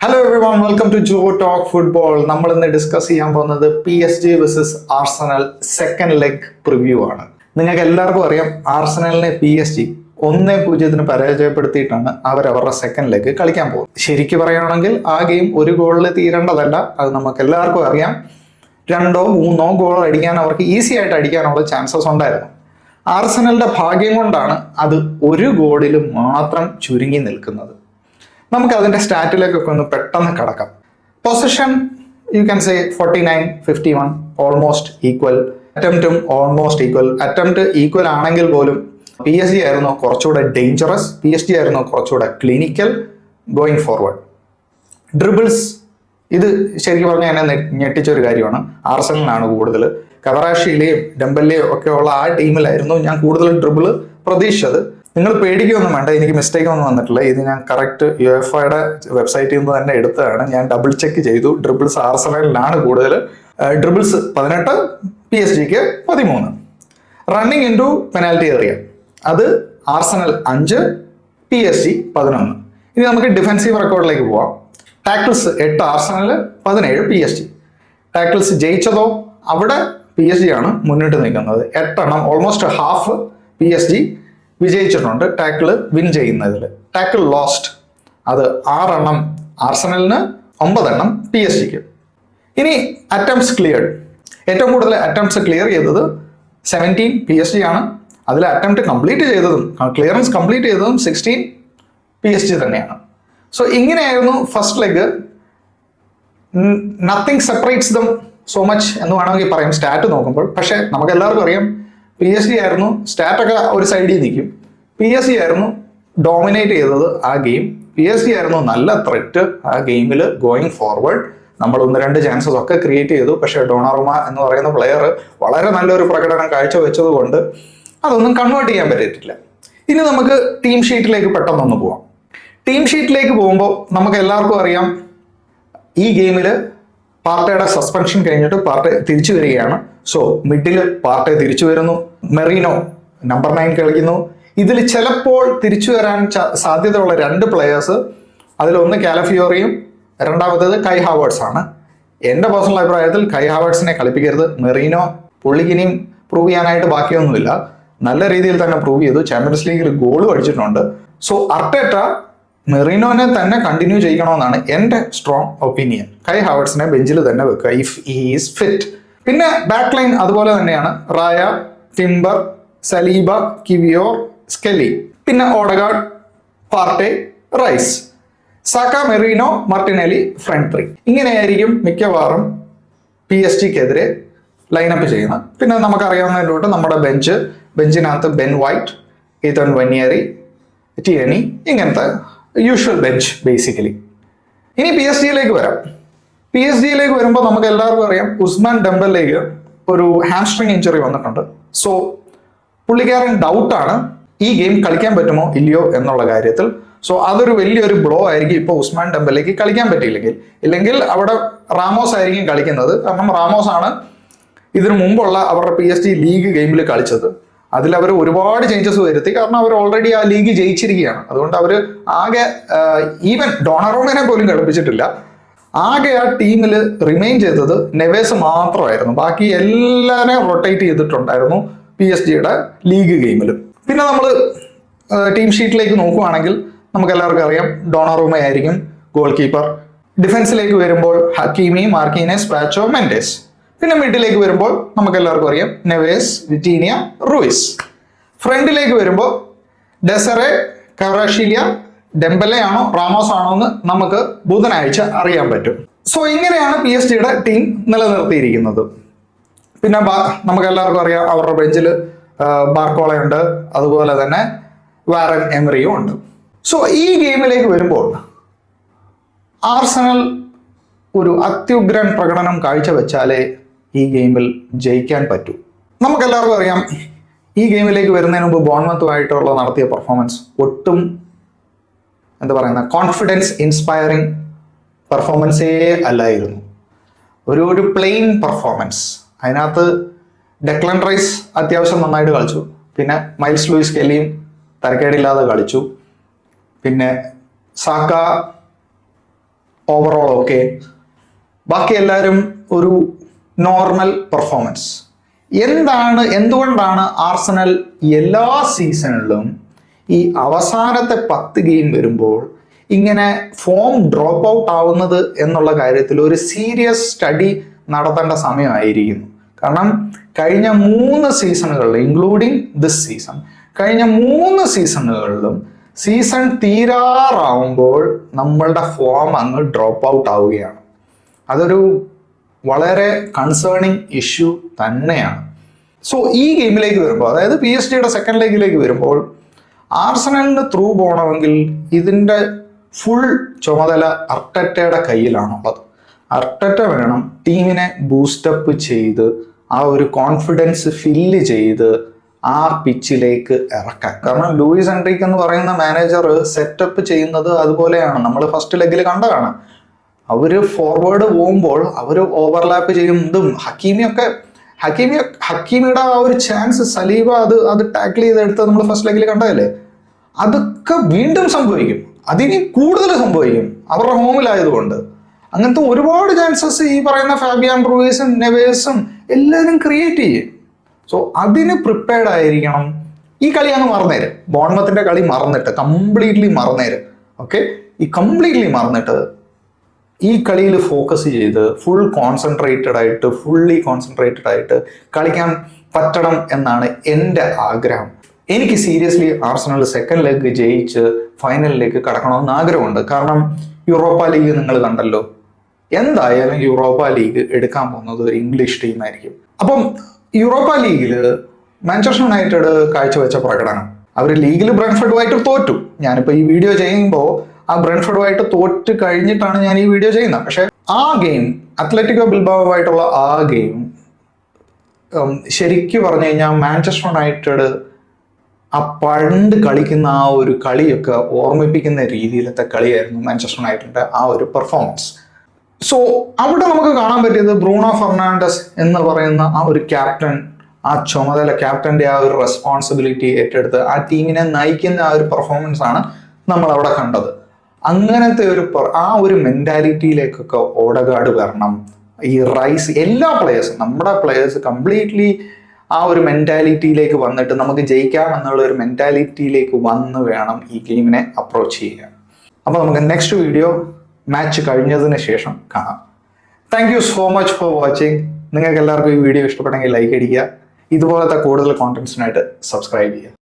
Hello everyone, welcome to Jo talk football. നമ്മൾ ഇന്ന് discuss ചെയ്യാൻ പോകുന്നത് PSG versus Arsenal second leg preview ആണ്. നിങ്ങൾക്ക് എല്ലാവർക്കും അറിയാം, ആർസണലിനെ PSG 1-0 പരാജയപ്പെടുത്തിയിട്ടാണ് അവരുടെ സെക്കൻഡ് ലെഗ് കളിക്കാൻ പോകുന്നത്. ശരിക്കും പറയുകയാണെങ്കിൽ ആ ഗെയിം ഒരു ഗോളിൽ തീരേണ്ടതല്ല, അത് നമുക്ക് എല്ലാവർക്കും അറിയാം. 2-3 ഗോൾ അടിക്കാൻ അവർക്ക് ഈസി ആയിട്ട് അടിക്കാനുള്ള ചാൻസസ് ഉണ്ടായിരുന്നു. ആർസണലിന്റെ ഭാഗ്യം കൊണ്ടാണ് അത് ഒരു ഗോളിൽ മാത്രം ചുരുങ്ങി നിൽക്കുന്നത്. നമുക്ക് അതിന്റെ സ്റ്റാറ്റിലേക്കൊക്കെ ഒന്ന് പെട്ടെന്ന് കടക്കാം. Position you can say 49-51, almost equal. അറ്റംപ്റ്റും ഓൾമോസ്റ്റ് ഈക്വൽ. അറ്റംപ്റ്റ് ഈക്വൽ ആണെങ്കിൽ പോലും PSG ആയിരുന്നു കുറച്ചുകൂടെ ഡേഞ്ചറസ്, PSG ആയിരുന്നു കുറച്ചുകൂടെ ക്ലിനിക്കൽ ഗോയിങ് ഫോർവേഡ്. ഡ്രിബിൾസ്, ഇത് ശരിക്കും പറഞ്ഞാൽ എന്നെ ഞെട്ടിച്ചൊരു കാര്യമാണ്. ആർസണലിനാണ് കൂടുതൽ. കവറാഷിയിലെയും ഡെമ്പലിലെയും ഒക്കെ ഉള്ള ആ ടീമിലായിരുന്നു ഞാൻ കൂടുതൽ ഡ്രിബിള് പ്രതീക്ഷിച്ചത്. നിങ്ങൾ പേടിക്കൊന്നും വേണ്ട, എനിക്ക് മിസ്റ്റേക്ക് ഒന്നും വന്നിട്ടില്ല. ഇത് ഞാൻ കറക്റ്റ് UEFA-യുടെ വെബ്സൈറ്റിൽ നിന്ന് തന്നെ എടുത്തതാണ്. ഞാൻ ഡബിൾ ചെക്ക് ചെയ്തു. ഡ്രിബിൾസ് ആർസണലിനാണ് കൂടുതൽ. Dribbles 18, PSG-ക്ക് 13. Running into penalty area, അത് ആർസണൽ 5, PSG 11. ഇനി നമുക്ക് ഡിഫൻസീവ് റെക്കോർഡിലേക്ക് പോവാം. Tackles 8 Arsenal, 17 PSG. ടാക്കിൾസ് ജയിച്ചതോ അവിടെ PSG ആണ് മുന്നിട്ട് നിൽക്കുന്നത്. 8 എണ്ണം, ഓൾമോസ്റ്റ് ഹാഫ് PSG വിജയിച്ചിട്ടുണ്ട് ടാക്കിള് വിൻ ചെയ്യുന്നതിൽ. ടാക്കിൾ ലോസ്റ്റ് അത് 6 എണ്ണം ആർസണലിന്, 9 എണ്ണം PSG-ക്ക്. ഇനി അറ്റംപ്റ്റ്സ് ക്ലിയർഡ്, ഏറ്റവും കൂടുതൽ അറ്റംപ്റ്റ്സ് ക്ലിയർ ചെയ്തത് 17 PSG ആണ്. അതിൽ അറ്റംപ്റ്റ് കംപ്ലീറ്റ് ചെയ്തതും ക്ലിയറൻസ് കംപ്ലീറ്റ് ചെയ്തതും 16 PSG തന്നെയാണ്. സോ ഇങ്ങനെയായിരുന്നു first leg. Nothing separates them so much എന്ന് വേണമെങ്കിൽ പറയാം സ്റ്റാറ്റ് നോക്കുമ്പോൾ. പക്ഷെ നമുക്ക് എല്ലാവർക്കും അറിയാം PSG ആയിരുന്നു, സ്റ്റാറ്റൊക്കെ ഒരു സൈഡിൽ നിൽക്കും, PSG ആയിരുന്നു ഡോമിനേറ്റ് ചെയ്തത് ആ ഗെയിം. PSG ആയിരുന്നു നല്ല ത്രെറ്റ് ആ ഗെയിമിൽ ഗോയിങ് ഫോർവേഡ്. നമ്മൾ 1-2 ചാൻസസ് ഒക്കെ ക്രിയേറ്റ് ചെയ്തു. പക്ഷേ ഡോണറുമ എന്ന് പറയുന്ന പ്ലെയർ വളരെ നല്ലൊരു പ്രകടനം കാഴ്ചവെച്ചത് കൊണ്ട് അതൊന്നും കൺവേർട്ട് ചെയ്യാൻ പറ്റിയിട്ടില്ല. ഇനി നമുക്ക് ടീം ഷീറ്റിലേക്ക് പെട്ടെന്നൊന്ന് പോവാം. ടീം ഷീറ്റിലേക്ക് പോകുമ്പോൾ നമുക്ക് എല്ലാവർക്കും അറിയാം ഈ ഗെയിമിൽ പാർട്ടയുടെ സസ്പെൻഷൻ കഴിഞ്ഞിട്ട് പാർട്ട തിരിച്ചു വരികയാണ്. സോ മിഡിൽ പാർട്ട തിരിച്ചു വരുന്നു, മെറീനോ നമ്പർ 9 കളിക്കുന്നു. ഇതിൽ ചിലപ്പോൾ തിരിച്ചു വരാൻ സാധ്യതയുള്ള 2 പ്ലെയേഴ്സ്, അതിലൊന്ന് കാലഫിയോറിയും രണ്ടാമത്തേത് കൈ ഹാവേർട്സ് ആണ്. എൻ്റെ പേഴ്സണൽ അഭിപ്രായത്തിൽ കൈ ഹാവേർട്സിനെ കളിപ്പിക്കരുത്. മെറീനോ പുള്ളിക്കിനിയും പ്രൂവ് ചെയ്യാനായിട്ട് ബാക്കിയൊന്നുമില്ല, നല്ല രീതിയിൽ തന്നെ പ്രൂവ് ചെയ്തു. ചാമ്പ്യൻസ് ലീഗിൽ ഗോളും അടിച്ചിട്ടുണ്ട്. സോ അർട്ടേറ്റ മെറീനോനെ തന്നെ കണ്ടിന്യൂ ചെയ്യണമെന്നാണ് എൻ്റെ സ്ട്രോങ് ഒപ്പീനിയൻ. കൈ ഹാവേർട്സിനെ ബെഞ്ചിൽ തന്നെ വെക്കുക ഇഫ് ഹി ഈസ് ഫിറ്റ്. പിന്നെ ബാക്ക് ലൈൻ അതുപോലെ തന്നെയാണ്. Raya, Timber, Saliba, Kiwior, Skelly, പിന്നെ Odegaard, Partey, Rice, Saka, Merino, Martinelli, front 3. ഇങ്ങനെയായിരിക്കും മിക്കവാറും PSG-ക്കെതിരെ ലൈനപ്പ് ചെയ്യുന്നത്. പിന്നെ നമുക്കറിയാവുന്നതിലോട്ട് നമ്മുടെ ബെഞ്ചിനകത്ത് Ben White, Ethan Nwaneri, Tierney, ഇങ്ങനത്തെ യൂഷ്വൽ ബെഞ്ച് ബേസിക്കലി. ഇനി PSG-യിലേക്ക് വരാം. PSG-യിലേക്ക് വരുമ്പോൾ നമുക്ക് എല്ലാവർക്കും അറിയാം ഉസ്മാൻ ഡെമ്പലിലേക്ക് ഒരു ഹാംസ്ട്രിങ് ഇഞ്ചുറി വന്നിട്ടുണ്ട്. സോ പുള്ളിക്കാരൻ ഡൗട്ടാണ് ഈ ഗെയിം കളിക്കാൻ പറ്റുമോ ഇല്ലയോ എന്നുള്ള കാര്യത്തിൽ. സോ അതൊരു വലിയൊരു ബ്ലോ ആയിരിക്കും ഇപ്പോൾ ഉസ്മാൻ ഡെമ്പലിലേക്ക് കളിക്കാൻ ഇല്ലെങ്കിൽ അവിടെ റാമോസ് ആയിരിക്കും കളിക്കുന്നത്. കാരണം റാമോസ് ആണ് ഇതിനു മുമ്പുള്ള അവരുടെ PSG ലീഗ് ഗെയിമിൽ കളിച്ചത്. അതിൽ അവർ ഒരുപാട് ചേഞ്ചസ് വരുത്തി. കാരണം അവർ ഓൾറെഡി ആ ലീഗ് ജയിച്ചിരിക്കുകയാണ്. അതുകൊണ്ട് അവർ ആകെ ഈവൻ ഡോണറോമനെ പോലും കളിപ്പിച്ചിട്ടില്ല. ആകെ ആ ടീമിൽ റിമെയിൻ ചെയ്തത് നെവേസ് മാത്രമായിരുന്നു. ബാക്കി എല്ലാവരെയും റൊട്ടേറ്റ് ചെയ്തിട്ടുണ്ടായിരുന്നു PSG-യുടെ ലീഗ് ഗെയിമിൽ. പിന്നെ നമ്മൾ ടീം ഷീറ്റിലേക്ക് നോക്കുകയാണെങ്കിൽ നമുക്ക് എല്ലാവർക്കും അറിയാം ഡോണറൂമ ആയിരിക്കും ഗോൾ കീപ്പർ. ഡിഫൻസിലേക്ക് വരുമ്പോൾ ഹക്കീമി, മാർക്കീനസ്, പാച്ചോ, മെൻഡേസ്. പിന്നെ മിഡിലേക്ക് വരുമ്പോൾ നമുക്ക് എല്ലാവർക്കും അറിയാം നെവേസ്, വിറ്റീനിയ, റൂയിസ്. ഫ്രണ്ടിലേക്ക് വരുമ്പോൾ ഡെസറെ, കവറാഷീലിയ, ഡെമ്പലെ ആണോ റാമോസ് ആണോ എന്ന് നമുക്ക് ബുധനാഴ്ച അറിയാൻ പറ്റും. സോ ഇങ്ങനെയാണ് PSG-യുടെ ടീം നിലനിർത്തിയിരിക്കുന്നത്. പിന്നെ നമുക്ക് എല്ലാവർക്കും അറിയാം അവരുടെ ബെഞ്ചിൽ ബാർക്കോളയുണ്ട്, അതുപോലെ തന്നെ വാരൻ എമറിയും ഉണ്ട്. സോ ഈ ഗെയിമിലേക്ക് വരുമ്പോൾ ആർസണൽ ഒരു അത്യുഗ്രൻ പ്രകടനം കാഴ്ചവെച്ചാലേ ഈ ഗെയിമിൽ ജയിക്കാൻ പറ്റൂ. നമുക്കെല്ലാവർക്കും അറിയാം ഈ ഗെയിമിലേക്ക് വരുന്നതിന് മുമ്പ് ബോൺമത്തുമായിട്ടുള്ള നടത്തിയ പെർഫോമൻസ് ഒട്ടും കോൺഫിഡൻസ് ഇൻസ്പയറിങ് പെർഫോമൻസേ അല്ലായിരുന്നു. ഒരു പ്ലെയിൻ പെർഫോമൻസ്. അതിനകത്ത് ഡെക്ലൻ റൈസ് അത്യാവശ്യം നന്നായിട്ട് കളിച്ചു. പിന്നെ മൈൽസ് ലൂയിസ് കെല്ലിയും തരക്കേടില്ലാതെ കളിച്ചു. പിന്നെ സാക്ക ഓവറോൾ ഓക്കെ, ബാക്കി എല്ലാവരും ഒരു നോർമൽ പെർഫോമൻസ്. എന്തുകൊണ്ടാണ് ആർസണൽ എല്ലാ സീസണിലും ഈ അവസാനത്തെ 10 ഗെയിം വരുമ്പോൾ ഇങ്ങനെ ഫോം ഡ്രോപ്പ് ഔട്ട് ആവുന്നത് എന്നുള്ള കാര്യത്തിൽ ഒരു സീരിയസ് സ്റ്റഡി നടത്തേണ്ട സമയമായിരിക്കുന്നു. കാരണം കഴിഞ്ഞ 3 സീസണുകളിൽ ഇൻക്ലൂഡിങ് ദിസ് സീസൺ, കഴിഞ്ഞ 3 സീസണുകളിലും സീസൺ തീരാറാവുമ്പോൾ നമ്മളുടെ ഫോം അങ്ങ് ഡ്രോപ്പ് ഔട്ട് ആവുകയാണ്. അതൊരു വളരെ കൺസേണിങ് ഇഷ്യൂ തന്നെയാണ്. സോ ഈ ഗെയിമിലേക്ക് വരുമ്പോൾ, അതായത് PSG സെക്കൻഡ് ലെഗിലേക്ക് വരുമ്പോൾ ആർസണലിന് ത്രൂ പോകണമെങ്കിൽ ഇതിൻ്റെ ഫുൾ ചുമതല അർട്ടറ്റയുടെ കയ്യിലാണുള്ളത്. അർട്ടറ്റ വേണം ടീമിനെ ബൂസ്റ്റപ്പ് ചെയ്ത് ആ ഒരു കോൺഫിഡൻസ് ഫില്ല് ചെയ്ത് ആ പിച്ചിലേക്ക് ഇറക്കാൻ. കാരണം ലൂയിസ് എൻറിക്ക് എന്ന് പറയുന്ന മാനേജർ സെറ്റപ്പ് ചെയ്യുന്നത് അതുപോലെയാണ്. നമ്മൾ ഫസ്റ്റ് ലെഗിൽ കണ്ടതാണ്. അവർ ഫോർവേഡ് പോകുമ്പോൾ അവർ ഓവർലാപ്പ് ചെയ്യുന്നതും ഹക്കീമിയുടെ ആ ഒരു ചാൻസ് സലീബ അത് ടാക്കിൾ ചെയ്തെടുത്ത് നമ്മൾ ഫസ്റ്റ് ലെഗിൽ കണ്ടതല്ലേ. അതൊക്കെ വീണ്ടും സംഭവിക്കും, അതിനി കൂടുതൽ സംഭവിക്കും അവരുടെ ഹോമിലായതുകൊണ്ട്. അങ്ങനത്തെ ഒരുപാട് ചാൻസസ് ഈ പറയുന്ന ഫാബിയാൻ റൂയിസും നെവേസും എല്ലാവരും ക്രിയേറ്റ് ചെയ്യും. സോ അതിന് പ്രിപ്പയർഡ് ആയിരിക്കണം. ഈ കളി അങ്ങ് മറന്നേര്, ബോൺമത്തിന്റെ കളി മറന്നിട്ട് കംപ്ലീറ്റ്ലി മറന്നേര്. ഓക്കെ, ഈ കംപ്ലീറ്റ്ലി മറന്നിട്ട് ഈ കളിയിൽ ഫോക്കസ് ചെയ്ത് ഫുള്ളി കോൺസെൻട്രേറ്റഡ് ആയിട്ട് കളിക്കാൻ പറ്റണം എന്നാണ് എൻ്റെ ആഗ്രഹം. എനിക്ക് സീരിയസ്ലി ആർസണൽ സെക്കൻഡ് ലെഗ് ജയിച്ച് ഫൈനലിലേക്ക് കടക്കണമെന്ന് ആഗ്രഹമുണ്ട്. കാരണം യൂറോപ്പ ലീഗ് നിങ്ങൾ കണ്ടല്ലോ, എന്തായാലും യൂറോപ്പ ലീഗ് എടുക്കാൻ പോകുന്നത് ഒരു ഇംഗ്ലീഷ് ടീമായിരിക്കും. അപ്പം യൂറോപ്പ ലീഗിൽ മാഞ്ചസ്റ്റർ യുണൈറ്റഡ് കാഴ്ചവെച്ച പ്രകടനം, അവർ ലീഗിൽ ബ്രെൻഫോർഡുമായിട്ട് തോറ്റു. ഞാനിപ്പോൾ ഈ വീഡിയോ ചെയ്യുമ്പോൾ ആ ബ്രെൻഫോർഡുമായിട്ട് തോറ്റ് കഴിഞ്ഞിട്ടാണ് ഞാൻ ഈ വീഡിയോ ചെയ്യുന്നത്. പക്ഷെ ആ ഗെയിം, അത്ലറ്റിക്കോ ബിൽബാവുമായിട്ടുള്ള ആ ഗെയിം ശരിക്കും പറഞ്ഞു കഴിഞ്ഞാൽ മാഞ്ചസ്റ്റർ യുണൈറ്റഡ് ആ പണ്ട് കളിക്കുന്ന ആ ഒരു കളിയൊക്കെ ഓർമ്മിപ്പിക്കുന്ന രീതിയിലത്തെ കളിയായിരുന്നു മാഞ്ചസ്റ്റർ യുണൈറ്റഡിന്റെ ആ ഒരു പെർഫോമൻസ്. സോ അവിടെ നമുക്ക് കാണാൻ പറ്റിയത് ബ്രൂണോ ഫെർണാണ്ടസ് എന്ന് പറയുന്ന ആ ഒരു ക്യാപ്റ്റൻ, ആ ചുമതല, ക്യാപ്റ്റന്റെ ആ ഒരു റെസ്പോൺസിബിലിറ്റി ഏറ്റെടുത്ത് ആ ടീമിനെ നയിക്കുന്ന ആ ഒരു പെർഫോമൻസ് ആണ് നമ്മൾ അവിടെ കണ്ടത്. അങ്ങനത്തെ ആ ഒരു മെന്റാലിറ്റിയിലേക്കൊക്കെ ഓഡഗാർഡ് വരണം. ഈ റൈസ് എല്ലാ പ്ലേയേഴ്സും, നമ്മുടെ പ്ലേയേഴ്സ് കംപ്ലീറ്റ്ലി ആ ഒരു മെന്റാലിറ്റിയിലേക്ക് വന്നിട്ട് നമുക്ക് ജയിക്കാം എന്നുള്ള ഒരു മെന്റാലിറ്റിയിലേക്ക് വന്ന് വേണം ഈ ഗെയിമിനെ അപ്രോച്ച് ചെയ്യാൻ. അപ്പോൾ നമുക്ക് നെക്സ്റ്റ് വീഡിയോ മാച്ച് കഴിഞ്ഞതിന് ശേഷം കാണാം. Thank you so much for watching. നിങ്ങൾക്ക് എല്ലാവർക്കും ഈ വീഡിയോ ഇഷ്ടപ്പെട്ടെങ്കിൽ ലൈക്ക് അടിക്കുക. ഇതുപോലത്തെ കൂടുതൽ കോണ്ടന്റ്സിനായിട്ട് സബ്സ്ക്രൈബ് ചെയ്യുക.